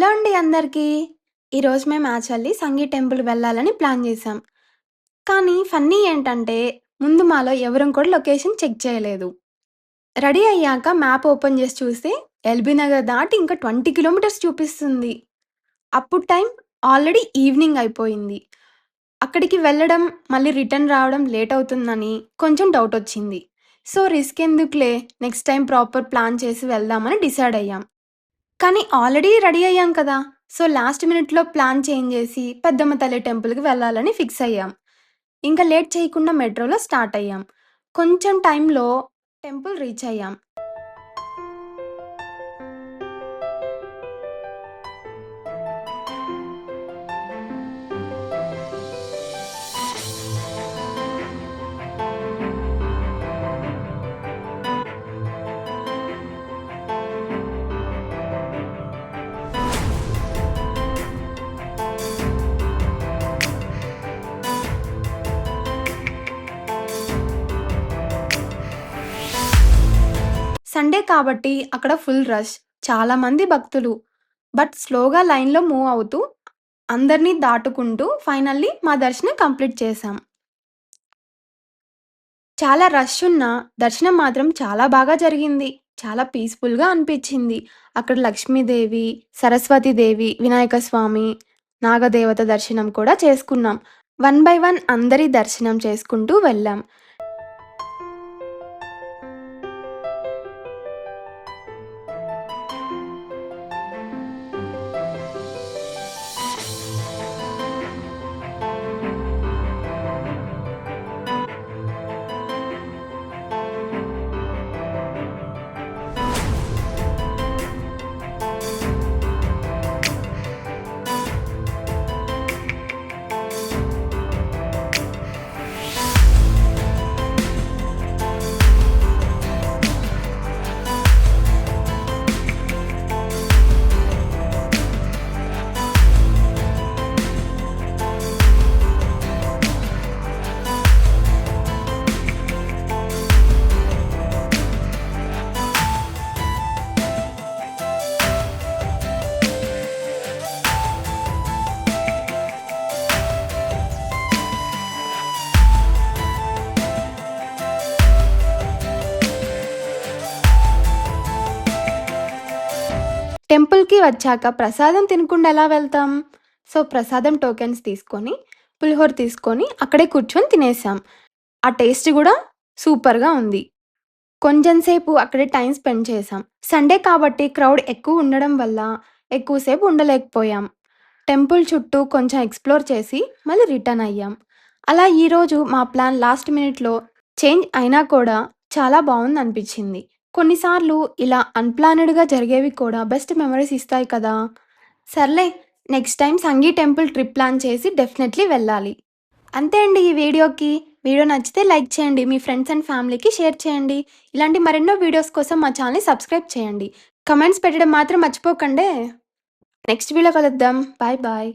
Hello అండి అందరికీ. ఈరోజు మేము యాక్చువల్లీ సంగీ టెంపుల్ వెళ్ళాలని ప్లాన్ చేశాం. కానీ ఫన్నీ ఏంటంటే, ముందు మాలో ఎవరం కూడా లొకేషన్ చెక్ చేయలేదు. రెడీ అయ్యాక మ్యాప్ ఓపెన్ చేసి చూస్తే, ఎల్బీ నగర్ దాటి ఇంకా 20 కిలోమీటర్స్ చూపిస్తుంది. అప్పుడు టైం ఆల్రెడీ ఈవినింగ్ అయిపోయింది. అక్కడికి వెళ్ళడం, మళ్ళీ రిటర్న్ రావడం లేట్ అవుతుందని కొంచెం డౌటొచ్చింది. సో రిస్క్ ఎందుకులే, నెక్స్ట్ టైం ప్రాపర్ ప్లాన్ చేసి వెళ్దామని డిసైడ్ అయ్యాం. కానీ ఆల్రెడీ రెడీ అయ్యాం కదా! సో, లాస్ట్ మినిట్‌లో ప్లాన్ చేంజ్ చేసి పెద్దమ్మ తల్లి టెంపుల్‌కి వెళ్ళాలని ఫిక్స్ అయ్యాం. ఇంకా లేట్ చేయకుండా మెట్రోలో స్టార్ట్ అయ్యాం. కొంచెం టైంలో టెంపుల్ రీచ్ అయ్యాం. సండే కాబట్టి అక్కడ ఫుల్ రష్. చాలామంది భక్తులు. బట్ స్లోగా లైన్‌లో మూవ్ అవుతూ, అందరిని దాటుకుంటూ ఫైనల్లీ మా దర్శనం కంప్లీట్ చేశాం. చాలా రష్ ఉన్నా దర్శనం మాత్రం చాలా బాగా జరిగింది. చాలా పీస్‌ఫుల్‌గా అనిపిచ్చింది. అక్కడ లక్ష్మీదేవి, సరస్వతీదేవి, వినాయక స్వామి, నాగదేవత దర్శనం కూడా చేసుకున్నాం. వన్ బై వన్ అందరి దర్శనం చేసుకుంటూ వెళ్ళాం. టెంపుల్‌కి వచ్చాక ప్రసాదం తినకుండా ఎలా వెళ్తాం? సో, ప్రసాదం టోకెన్స్ తీసుకొని, పులిహోర తీసుకొని అక్కడే కూర్చొని తినేసాం. ఆ టేస్ట్ గూడా సూపర్‌గా ఉంది. కొంచెం సేపు అక్కడే టైమ్ స్పెండ్ చేశాం. సండే కాబట్టి క్రౌడ్ ఎక్కువ ఉండడం వల్ల ఎక్కువ సేపు ఉండలేకపోయాం. టెంపుల్ చుట్టూ కొంచెం ఎక్స్‌ప్లోర్ చేసి మళ్ళీ రిటర్న్ అయ్యాం. అలా ఈరోజు మా ప్లాన్ లాస్ట్ మినిట్‌లో చేంజ్ అయినా కూడా చాలా బావుందనిపిచ్చింది. కొన్నిసార్లు ఇలా అన్‌ప్లానెడ్‌గా జరిగేవి కూడా బెస్ట్ మెమోరీస్ ఇస్తాయి కదా! సర్లే, next time Sangi temple trip plan చేసి డెఫినెట్‌లీ వెళ్ళాలి. అంతే అండి ఈ వీడియోకి. వీడియో నచ్చితే లైక్ చేయండి. మీ ఫ్రెండ్స్ అండ్ ఫ్యామిలీకి షేర్ చేయండి. ఇలాంటి మరెన్నో వీడియోస్ కోసం మా ఛానల్‌ని సబ్స్క్రైబ్ చేయండి. కమెంట్స్ పెట్టడం మాత్రం మర్చిపోకండే. నెక్స్ట్ వీడియోలో కలుద్దాం. Bye bye.